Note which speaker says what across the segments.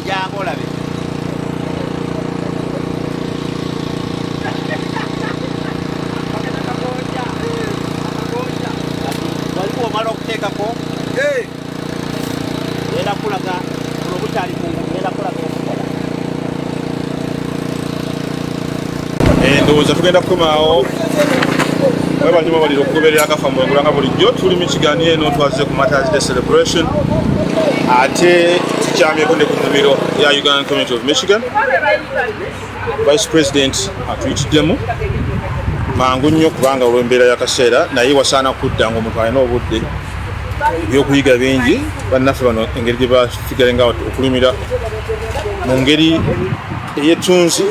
Speaker 1: jangu olabe. Waliwo omala okuteekako era kulaga buno bukyali kungu era kulaga okukola.
Speaker 2: Ndowooza tugenda kukomaawo webalima balira okugoberera akafa mu engula nga bulijjo. Tuli Michigan eno twazze ku Mother's Day celebration ate tukyamyeko ne ku nnimiro ya Ugandan Community of Michigan. Vice President atuyitiddemu mangu nnyo kubanga olw'embeera y'akaseera naye wasaana kudda ng'omuntu alina obudde ebyokuyiga bingi. Bannaffe bano engeri gye bafikire nga okulimira mu ngeri ey'ettunzi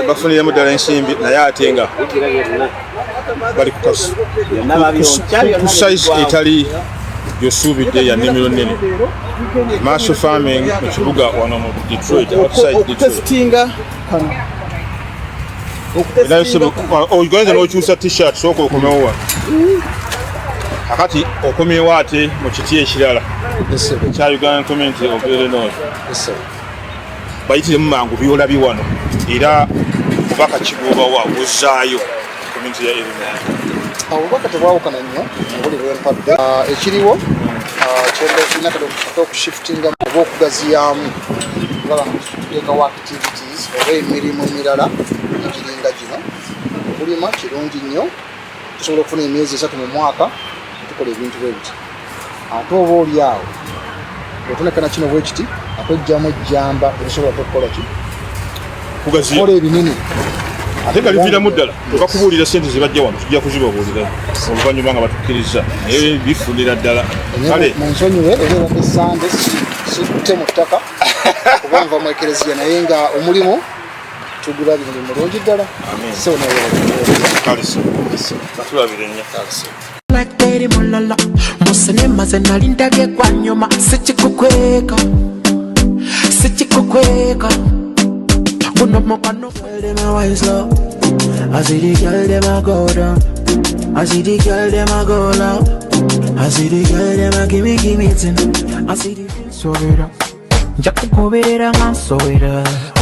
Speaker 2: bafuniremu ddala ensimbi naye ate nga bali ku size etali gyosuubidde ya nnimiro nnene. Marshall farming mu kibuga wano mu Detroit, outside Detroit. Ogenze n'okyusa t-shirt sooka okomewo wano. Kakati okomyewo ate mu kiti ekirala ekya Ugandan Community of Illinois. Bayitiremu mangu byolabye wano era obubaka kibwobawa buzaayo community ya Illinois.
Speaker 3: Obubaka tebwawukana nnyo buli lwempadde ekiriwo kyenda kirina okushiftinga oba okugaziyaamu teekawo activities oba emirimu emirala egiringa gino. Okulima kirungi nnyo, tusobola okufuna emyezi 3 mu mwaka tukola ebintu bwe biti. Ate oba oli awo otonekana kino bwe kiti akwejjamu ejjamba okusobola okukola ki kukola ebinene.
Speaker 2: Ate galiviiramu ddala tebakubuulira sente ze bajja wano tujja kuzibabuulira oluvannyuma nga batukkiriza naye bifunira ddala. Kale
Speaker 3: munsonyiwe era ebadde Sande situtte mu ttaka kuba nva mu ekereziya naye nga omulimu tugulabire ndi mulungi ddala.
Speaker 2: Katulabire nnyo.
Speaker 4: Teri mulala musenema zenalindabye kwa nyuma sikikukweka guno mukano them a wise low. I see the girl them a go down. I see the girl them a go low. I see the girl them a give me tin. I see the so it up. Jack the cover and so it up.